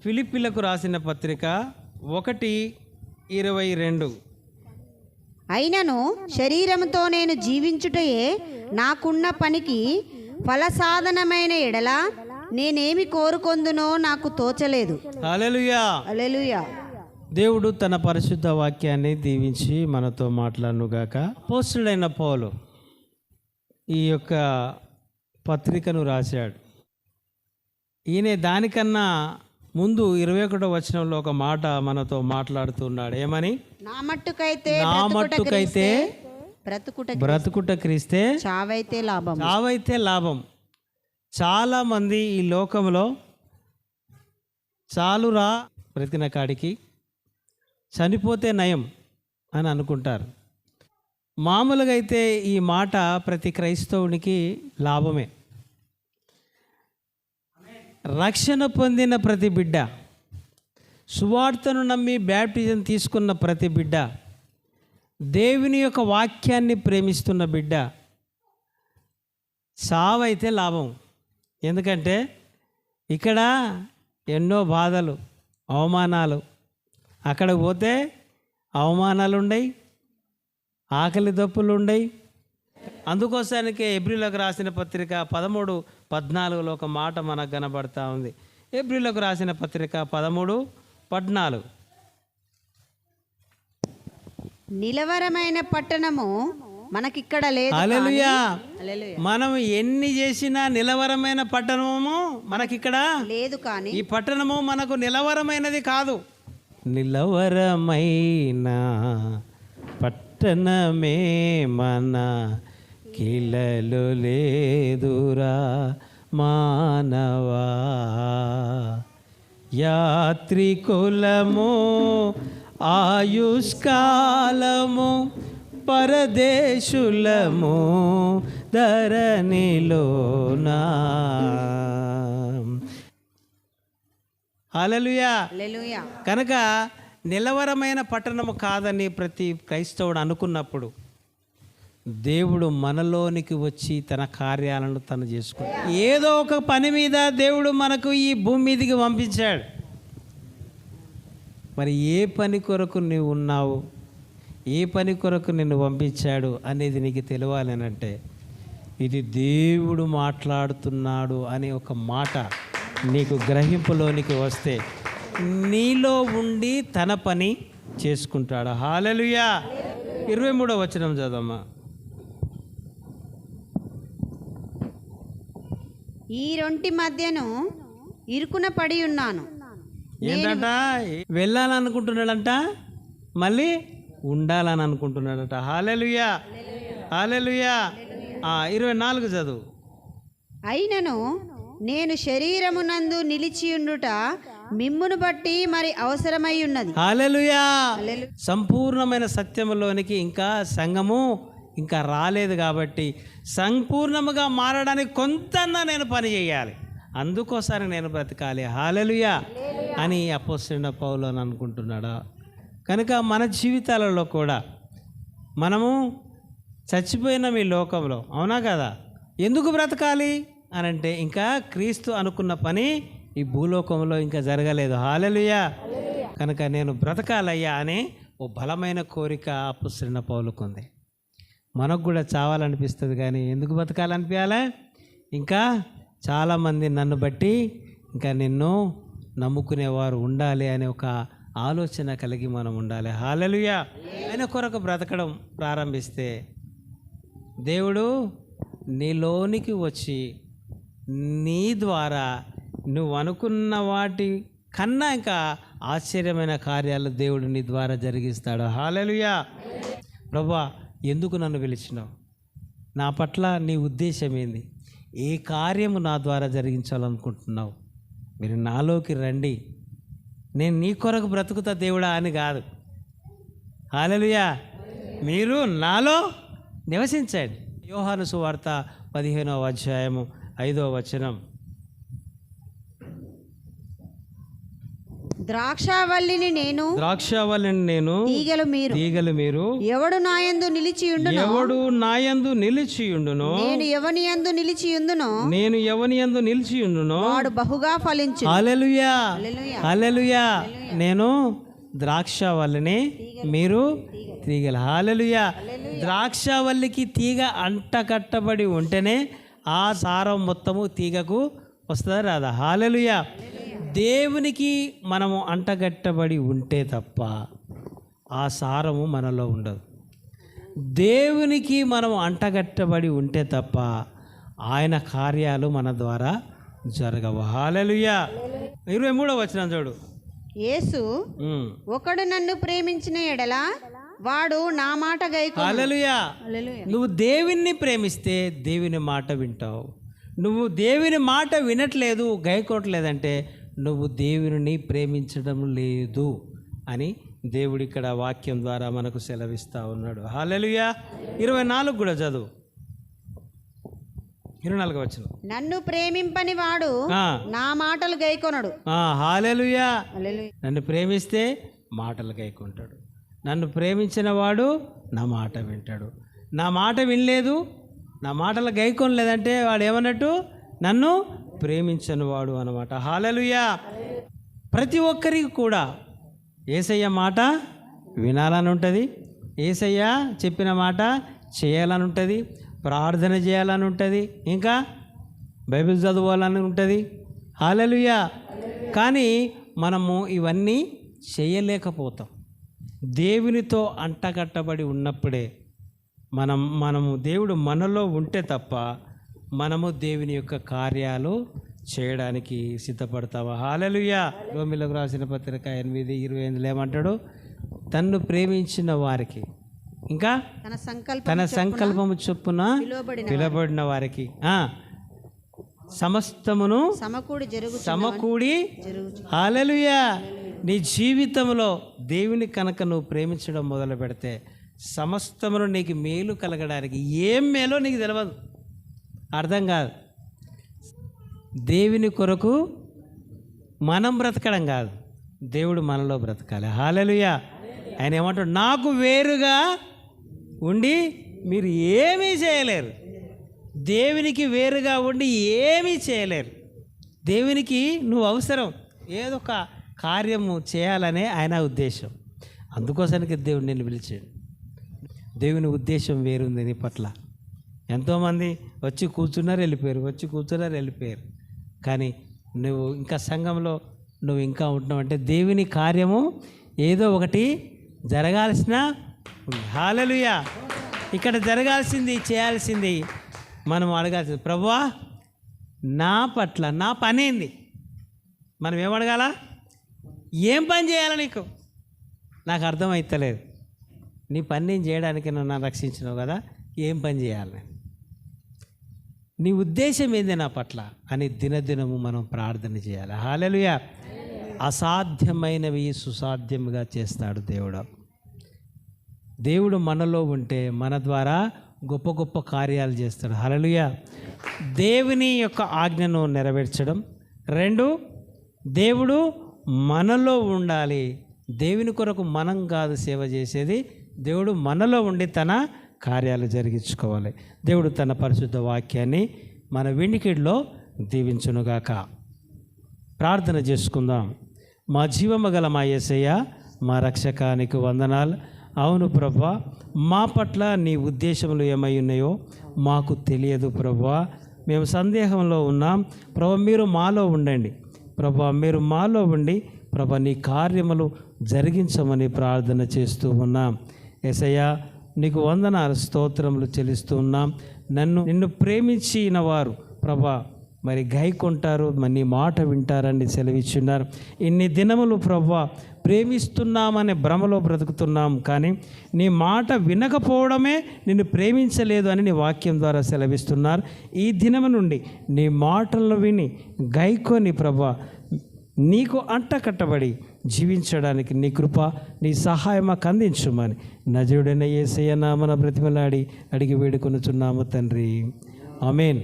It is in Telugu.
ఫిలిప్పీలకు రాసిన పత్రిక 1:22. అయినను శరీరముతో నేను జీవించుటయే నాకున్న పనికి ఫలసాధనమైన ఎడల నేనేమి కోరుకొందునో నాకు తోచలేదు. హల్లెలూయా. హల్లెలూయా. దేవుడు తన పరిశుద్ధ వాక్యాన్ని దీవించి మనతో మాట్లాడునుగాక. అపోస్తలుడైన పౌలు ఈ యొక్క పత్రికను రాశాడు. ఈయన దానికన్నా ముందు 21వ వచనంలో ఒక మాట మనతో మాట్లాడుతున్నాడు. ఏమని? నా మట్టుకైతే బ్రతుకుట క్రీస్తే, చావైతే లాభం. చాలామంది ఈ లోకంలో చాలురా బ్రతికిన కాడికి, చనిపోతే నయం అని అనుకుంటారు. మామూలుగా అయితే ఈ మాట ప్రతి క్రైస్తవునికి లాభమే. రక్షణ పొందిన ప్రతి బిడ్డ, సువార్తను నమ్మి బ్యాప్టిజం తీసుకున్న ప్రతి బిడ్డ, దేవుని యొక్క వాక్యాన్ని ప్రేమిస్తున్న బిడ్డ, చావైతే లాభం. ఎందుకంటే ఇక్కడ ఎన్నో బాధలు, అవమానాలు, అక్కడ పోతే అవమానాలు ఉండయి, ఆకలి దప్పులు ఉండయి. అందుకోసానికే ఎబ్రిలకు రాసిన పత్రిక 13:14 ఒక మాట మనకు కనబడతా ఉంది. ఎబ్రిలకు రాసిన పత్రిక 13:14. నిలవరమైన పట్టణము మనకిక్కడ లేదు. హల్లెలూయా. మనం ఎన్ని చేసినా నిలవరమైన పట్టణము మనకిక్కడ లేదు. కానీ ఈ పట్టణము మనకు నిలవరమైనది కాదు. నిలవరమైన పట్టణమే మన కిలలో లేదురా మానవా. యాత్రికులము ఆయుష్కాలము పరదేశులము ధరణిలోనా. హల్లెలూయా. కనుక నిలవరమైన పట్టణము కాదని ప్రతి క్రైస్తవుడు అనుకున్నప్పుడు దేవుడు మనలోనికి వచ్చి తన కార్యాలను తను చేసుకుంటాడు. ఏదో ఒక పని మీద దేవుడు మనకు ఈ భూమి మీదకి పంపించాడు. మరి ఏ పని కొరకు నువ్వు ఉన్నావు, ఏ పని కొరకు నిన్ను పంపించాడు అనేది నీకు తెలియాలనంటే ఇది దేవుడు మాట్లాడుతున్నాడు అనే ఒక మాట నీకు గ్రహింపులోనికి వస్తే నీలో ఉండి తన పని చేసుకుంటాడు. హల్లెలూయా. 23వ వచనం చదవమ్మా. ఈ రొంటి మధ్యను ఇరుకున పడి ఉన్నాను. ఏంటంట? వెళ్ళాలనుకుంటున్నాడంట, మళ్ళీ ఉండాలని అనుకుంటున్నాడట. హల్లెలూయా. హల్లెలూయా. 24 చదువు. అయినను నేను శరీరమునందు నిలిచియుండుట మిమ్మును బట్టి మరి అవసరమై ఉన్నది. హల్లెలూయా. సంపూర్ణమైన సత్యములోనికి ఇంకా సంఘము ఇంకా రాలేదు కాబట్టి సంపూర్ణముగా మారడానికి కొంతన్నా నేను పని చేయాలి, అందుకోసారి నేను బ్రతకాలి. హల్లెలూయా అని అపోస్తలుడైన పౌలు అని అనుకుంటున్నాడా? కనుక మన జీవితాలలో కూడా మనము చచ్చిపోయిన ఈ లోకంలో, అవునా కదా, ఎందుకు బ్రతకాలి అని అంటే ఇంకా క్రీస్తు అనుకున్న పని ఈ భూలోకంలో ఇంకా జరగలేదు. హల్లెలూయా. కనుక నేను బ్రతకాలయ్యా అనే ఓ బలమైన కోరిక అపోస్తలుడైన పౌలుకు ఉంది. మనకు కూడా చావాలనిపిస్తుంది, కానీ ఎందుకు బతకాలనిపించాలి? ఇంకా చాలామంది నన్ను బట్టి ఇంకా నిన్ను నమ్ముకునేవారు ఉండాలి అనే ఒక ఆలోచన కలిగి మనం ఉండాలి. హల్లెలూయా. ఆయన కొరకు బ్రతకడం ప్రారంభిస్తే దేవుడు నీలోనికి వచ్చి నీ ద్వారా నువ్వు అనుకున్న వాటి కన్నా ఇంకా ఆశ్చర్యమైన కార్యాలు దేవుడు నీ ద్వారా జరిగిస్తాడు. హల్లెలూయా. ప్రభువా, ఎందుకు నన్ను పిలిచినావు? నా పట్ల నీ ఉద్దేశం ఏంది? ఏ కార్యము నా ద్వారా జరిగించాలనుకుంటున్నావు? మీరు నాలోకి రండి, నేను నీ కొరకు బ్రతుకుతా దేవుడా అని కాదు. హల్లెలూయా. మీరు నాలో నివసించండి. యోహాను సువార్త 15వ అధ్యాయము 5వ వచనం. ద్రాక్షావల్లిని నేను, ద్రాక్షావల్లిని నేను, తీగలు మీరు. తీగలు మీరు. ఎవడు నాయందు నిలిచియుండునో, ఎవడు నాయందు నిలిచియుండునో, నేను ఎవని యందు నిలిచియుందునో, నేను ఎవనియందు నిలిచియుండునో వాడు బహుగా ఫలించు. హల్లెలూయా, హల్లెలూయా. హల్లెలూయా. నేను ద్రాక్షావల్లిని, మీరు తీగలు. హల్లెలూయా. ద్రాక్షావల్లికి తీగ అంటకట్టబడి ఉంటేనే ఆ సారం మొత్తము తీగకు వస్తుందా రాదా? హల్లెలూయా. దేవునికి మనము అంటగట్టబడి ఉంటే తప్ప ఆ సారము మనలో ఉండదు. దేవునికి మనం అంటగట్టబడి ఉంటే తప్ప ఆయన కార్యాలు మన ద్వారా జరగవు. హల్లెలూయా. 23వ వచనం చూడు. యేసు, ఒకడు నన్ను ప్రేమించిన ఎడల వాడు నా మాట గైకొను. హల్లెలూయా. నువ్వు దేవుణ్ణి ప్రేమిస్తే దేవుని మాట వింటావు. నువ్వు దేవుని మాట వినట్లేదు, గైకోవట్లేదంటే నువ్వు దేవుని ప్రేమించడం లేదు అని దేవుడు ఇక్కడ వాక్యం ద్వారా మనకు సెలవిస్తూ ఉన్నాడు. హల్లెలూయా. 24 కూడా చదువు. 24వ వచనం. నన్ను ప్రేమింపని వాడు నా మాటలు గైకొనడు. హల్లెలూయా. హల్లెలూయా. నన్ను ప్రేమిస్తే మాటలు గైకుంటాడు. నన్ను ప్రేమించిన వాడు నా మాట వింటాడు. నా మాట వినలేదు, నా మాటలు గైకొనలేదంటే వాడు ఏమన్నట్టు? నన్ను ప్రేమించని వాడు అన్నమాట. హల్లెలూయా. ప్రతి ఒక్కరికి కూడా యేసయ్య మాట వినాలని ఉంటుంది, యేసయ్య చెప్పిన మాట చేయాలని ఉంటుంది, ప్రార్థన చేయాలని ఉంటుంది, ఇంకా బైబిల్ చదవాలని ఉంటుంది. హల్లెలూయా. కానీ మనము ఇవన్నీ చేయలేకపోతాం. దేవునితో అంటగట్టబడి ఉన్నప్పుడే మనము దేవుడు మనలో ఉంటే తప్ప మనము దేవుని యొక్క కార్యాలు చేయడానికి సిద్ధపడతావా? హల్లెలూయా. రోమీయులకు రాసిన పత్రిక 8:28 ఏమంటాడు? తన్ను ప్రేమించిన వారికి, ఇంకా తన సంకల్పము చొప్పున పిలువబడిన వారికి సమస్తమును సమకూడి. హల్లెలూయా. నీ జీవితంలో దేవుని కనుక నువ్వు ప్రేమించడం మొదలు పెడితే సమస్తమును నీకు మేలు కలగడానికి, ఏం మేలో నీకు తెలియదు, అర్థం కాదు. దేవుని కొరకు మనం బ్రతకడం కాదు, దేవుడు మనలో బ్రతకాలి. హల్లెలూయా. ఆయన ఏమంటాడు? నాకు వేరుగా ఉండి మీరు ఏమీ చేయలేరు. దేవునికి వేరుగా ఉండి ఏమీ చేయలేరు. దేవునికి నువ్వు అవసరం, ఏదో ఒక కార్యము చేయాలనే ఆయన ఉద్దేశం. అందుకోసానికి దేవుడు నిన్ను పిలిచాడు. దేవుని ఉద్దేశం వేరుంది నీ పట్ల. ఎంతోమంది వచ్చి కూర్చున్నారు, వెళ్ళిపోయారు. కానీ నువ్వు ఇంకా సంఘంలో నువ్వు ఇంకా ఉంటున్నావు అంటే దేవుని కార్యము ఏదో ఒకటి జరగాల్సిన ఉంది. హల్లెలూయా. ఇక్కడ జరగాల్సింది, చేయాల్సింది మనం అడగాల్సింది, ప్రభువా నా పట్ల నా పని ఏంది? మనం ఏమడగాల? ఏం పని చేయాలి నీకు? నాకు అర్థమవుతలేదు. నీ పని నేను చేయడానికి నన్ను రక్షించినావు కదా, ఏం పని చేయాలి? నీ ఉద్దేశం ఏంది నా పట్ల అని దినదినము మనం ప్రార్థన చేయాలి. హల్లెలూయా. అసాధ్యమైనవి సుసాధ్యముగా చేస్తాడు దేవుడు. దేవుడు మనలో ఉంటే మన ద్వారా గొప్ప గొప్ప కార్యాలు చేస్తాడు. హల్లెలూయా. దేవుని యొక్క ఆజ్ఞను నెరవేర్చడం. 2, దేవుడు మనలో ఉండాలి. దేవుని కొరకు మనం కాదు సేవ చేసేది, దేవుడు మనలో ఉండి తన కార్యాలు జరిగించుకోవాలి. దేవుడు తన పరిశుద్ధ వాక్యాన్ని మన వినికిడిలో దీవించునుగాక. ప్రార్థన చేసుకుందాం. మా జీవము గల మా యేసయ్య, మా రక్షకానికి వందనాలు. అవును ప్రభువా, మా పట్ల నీ ఉద్దేశములు ఏమై ఉన్నాయో మాకు తెలియదు ప్రభువా. మేము సందేహంలో ఉన్నాం ప్రభువా. మీరు మాలో ఉండండి ప్రభువా. మీరు మాలో ఉండి ప్రభువా నీ కార్యములు జరిగించమని ప్రార్థన చేస్తూ ఉన్నాం. యేసయ్య నీకు వందనాలు, స్తోత్రములు చెల్లిస్తూ ఉన్నాం. నిన్ను ప్రేమించిన వారు ప్రభా మరి గైకొంటారు, మరి నీ మాట వింటారని సెలవిచ్చున్నారు. ఇన్ని దినములు ప్రభువా ప్రేమిస్తున్నామనే భ్రమలో బ్రతుకుతున్నాం, కానీ నీ మాట వినకపోవడమే నిన్ను ప్రేమించలేదు అని నీ వాక్యం ద్వారా సెలవిస్తున్నారు. ఈ దినము నుండి నీ మాటలను విని గైకొని ప్రభువా నీకు అంటకట్టబడి జీవించడానికి నీ కృప, నీ సహాయం మాకు అందించుమని నజరుడైన యేసయ్య నామమున బ్రతిమలాడి అడిగి వేడుకొనుచున్నాము తండ్రి. ఆమేన్.